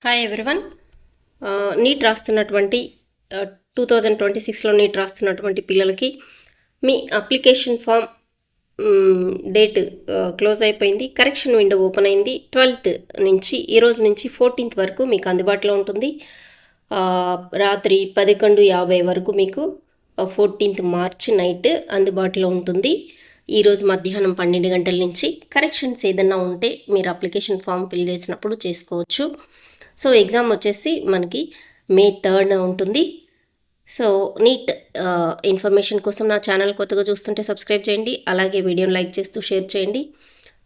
Hi everyone. Neat రాస్తున్నటువంటి 2026లో neat రాస్తున్నటువంటి పిల్లలకి మీ application form date close అయిపోయింది. Correction window open అయింది. 12th నుంచి ఈరోజు నుంచి 14th వరకు మీకు అందుబాటులో ఉంటుంది. రాత్రి 11:50 వరకు మీకు 14th మార్చ్ నైట్ అందుబాటులో ఉంటుంది. ఈరోజు మధ్యాహ్నం 12 గంటల నుంచి కరెక్షన్స్ ఏదన్నా ఉంటే మీరు అప్లికేషన్ ఫామ్ ఫిల్ చేసినప్పుడు చేసుకోవచ్చు. సో ఎగ్జామ్ వచ్చేసి మనకి May 3rd ఉంటుంది. సో నీట్ ఇన్ఫర్మేషన్ కోసం నా ఛానల్ కొత్తగా చూస్తుంటే సబ్స్క్రైబ్ చేయండి, అలాగే వీడియోని లైక్ చేస్తూ షేర్ చేయండి.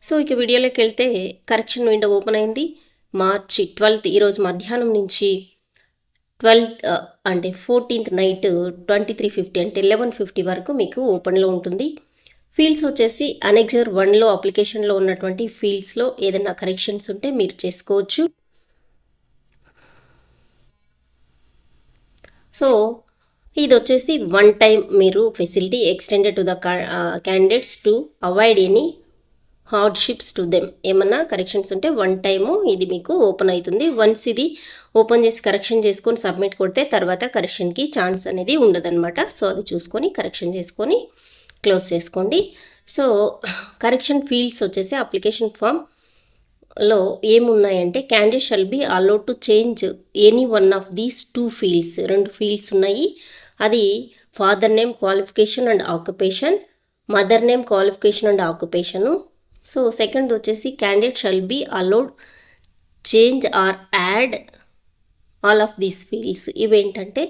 సో ఇక వీడియోలోకి వెళ్తే కరెక్షన్ విండో ఓపెన్ అయింది. మార్చి 12th ఈరోజు మధ్యాహ్నం నుంచి 12th అంటే 14th నైట్ 23:50 అంటే 11:50 వరకు మీకు ఓపెన్లో ఉంటుంది. ఫీల్డ్స్ వచ్చేసి అనెక్జర్ 1లో అప్లికేషన్లో ఉన్నటువంటి ఫీల్డ్స్లో ఏదైనా కరెక్షన్స్ ఉంటే మీరు చేసుకోవచ్చు. సో ఇది వచ్చేసి వన్ టైం మీరు facility extended to the candidates to avoid any hardships to them. ఏమన్నా కరెక్షన్స్ ఉంటే వన్ టైము ఇది మీకు ఓపెన్ అవుతుంది. వన్స్ ఇది ఓపెన్ చేసి కరెక్షన్ చేసుకొని సబ్మిట్ కొడితే తర్వాత కరెక్షన్కి ఛాన్స్ అనేది ఉండదన్నమాట. సో అది చూసుకొని కరెక్షన్ చేసుకొని క్లోజ్ చేసుకోండి. సో కరెక్షన్ ఫీల్డ్స్ వచ్చేసి అప్లికేషన్ ఫామ్లో ఏమున్నాయంటే candidate shall be allowed to change any one of these 2 fields. 2 fields ఉన్నాయి. అది father name qualification and occupation, mother name qualification and occupation. So second వచ్చేసి candidate shall be allowed change or add all of these fields. ఇవేంటంటే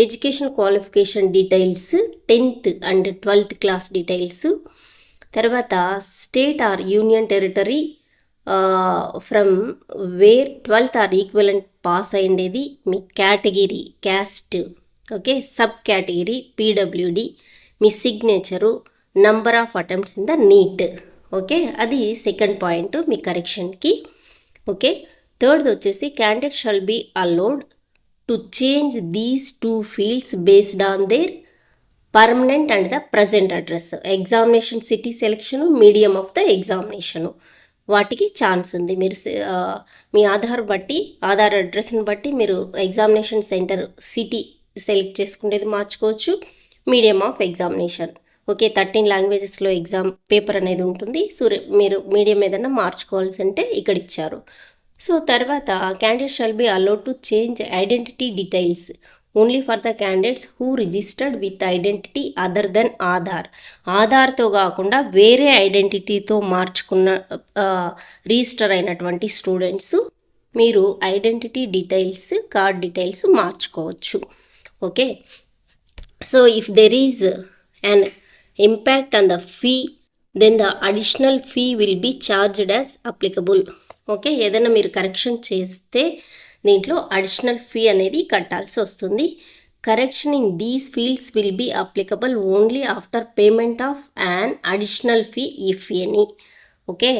education qualification details, 10th and 12th class details, తర్వాత state or union territory from where 12th or equivalent pass అయ్యేది, మీ category caste, okay, sub category PWD, మీ signature, number of attempts in the NEET, okay, అది second point మీ కరెక్షన్కి. Okay, third వచ్చేసి candidate shall be allowed to change these 2 fields based on their permanent and the present address. Examination city selection, medium of the examination, వాటికి chance ఉంది. మీరు మీ ఆధార్ అడ్రస్ని బట్టి మీరు examination centre city select చేసుకునేది మార్చుకోవచ్చు. మీడియం ఆఫ్ ఎగ్జామినేషన్, ఓకే, 13 లాంగ్వేజెస్లో exam paper అనేది ఉంటుంది. సో మీరు మీడియం ఏదైనా మార్చుకోవాల్సి అంటే ఇక్కడ ఇచ్చారు. సో తర్వాత candidate shall be allowed to change identity details only for the candidates who registered with identity other than Aadhaar. ఆధార్తో కాకుండా వేరే ఐడెంటిటీతో మార్చుకున్న రిజిస్టర్ అయినటువంటి స్టూడెంట్స్ మీరు ఐడెంటిటీ డీటెయిల్స్, కార్డ్ డీటెయిల్స్ మార్చుకోవచ్చు. Okay, so if there is an impact on the fee then the additional fee will be charged as applicable. Okay, ఏదైనా మీరు కరెక్షన్ చేస్తే దీంట్లో అడిషనల్ ఫీ అనేది కట్టాల్సి వస్తుంది. Correction in these fields will be applicable only after payment of an additional fee if any. Okay,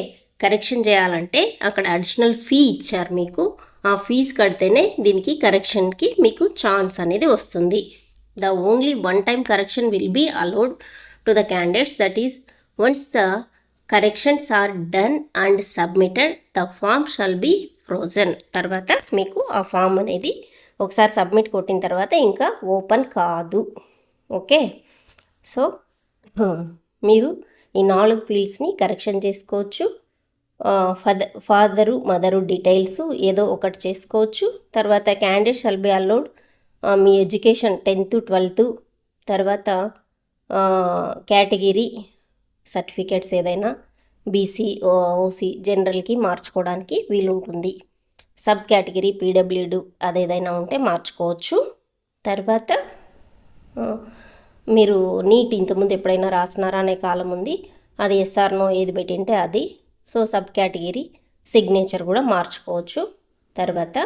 correction చేయాలంటే అక్కడ additional fee ఇచ్చారు మీకు, ఆ ఫీజు కడితేనే దీనికి కరెక్షన్కి మీకు ఛాన్స్ అనేది వస్తుంది. The only one time correction will be allowed to the candidates, that is once the corrections are done and submitted the form shall be frozen. తర్వాత మీకు ఆ ఫామ్ అనేది ఒకసారి సబ్మిట్ కొట్టిన తర్వాత ఇంకా ఓపెన్ కాదు. ఓకే, సో మీరు ఈ 4 ఫీల్డ్స్ని కరెక్షన్ చేసుకోవచ్చు. ఫాదరు మదరు డీటెయిల్స్ ఏదో ఒకటి చేసుకోవచ్చు. తర్వాత candidate shall be allowed me education 10th 12th, తర్వాత కేటగిరీ సర్టిఫికేట్స్ ఏదైనా బీసీ ఓసీ జనరల్కి మార్చుకోవడానికి వీలుంటుంది. సబ్ కేటగిరీ పీడబ్ల్యూడి అదేదైనా ఉంటే మార్చుకోవచ్చు. తర్వాత మీరు నీట్ ఇంతకుముందు ఎప్పుడైనా రాసినారా అనే కాలం ఉంది, అది ఎస్ఆర్నో ఏది పెట్టింటే అది. సో సబ్ కేటగిరీ సిగ్నేచర్ కూడా మార్చుకోవచ్చు. తర్వాత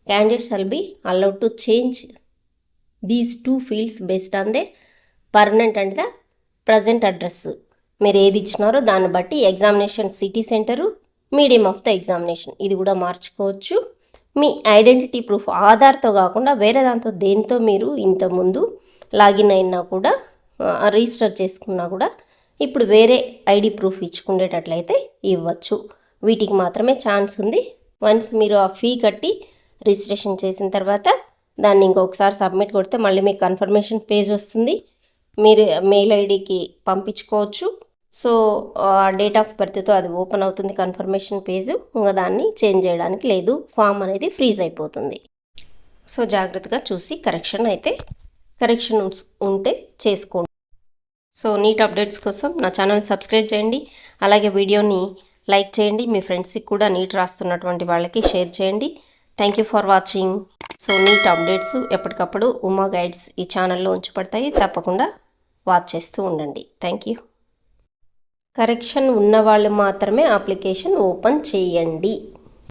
candidate shall be allowed to change these 2 fields based on they permanent and the present address. మీరు ఏది ఇచ్చినారో దాన్ని బట్టి examination city centre, medium of the examination ఇది కూడా మార్చుకోవచ్చు. మీ ఐడెంటిటీ ప్రూఫ్ ఆధార్తో కాకుండా వేరే దాంతో దేంతో మీరు ఇంతకుముందు లాగిన్ అయినా కూడా రిజిస్టర్ చేసుకున్నా కూడా ఇప్పుడు వేరే ఐడి ప్రూఫ్ ఇచ్చుకునేటట్లయితే ఇవ్వచ్చు. వీటికి మాత్రమే ఛాన్స్ ఉంది. వన్స్ మీరు ఆ ఫీ కట్టి రిజిస్ట్రేషన్ చేసిన తర్వాత దాన్ని ఇంకొకసారి సబ్మిట్ కొడితే మళ్ళీ మీకు కన్ఫర్మేషన్ పేజ్ వస్తుంది. మీరు మెయిల్ ఐడికి పంపించుకోవచ్చు. సో డేట్ ఆఫ్ బర్త్తో అది ఓపెన్ అవుతుంది కన్ఫర్మేషన్ పేజ్. ఇంకా దాన్ని చేంజ్ చేయడానికి లేదు, ఫామ్ అనేది ఫ్రీజ్ అయిపోతుంది. సో జాగ్రత్తగా చూసి కరెక్షన్ ఉంటే చేసుకోండి. సో నీట్ అప్డేట్స్ కోసం నా ఛానల్ సబ్స్క్రైబ్ చేయండి. అలాగే వీడియోని లైక్ చేయండి. మీ ఫ్రెండ్స్కి కూడా నీట్ రాస్తున్నటువంటి వాళ్ళకి షేర్ చేయండి. Thank you for watching. So NEET updates ఎప్పటికప్పుడు ఉమా గైడ్స్ ఈ ఛానల్లో ఉంచబడతాయి. తప్పకుండా వాచ్ చేస్తూ ఉండండి. Thank you. కరెక్షన్ ఉన్నవాళ్ళు మాత్రమే అప్లికేషన్ ఓపెన్ చేయండి.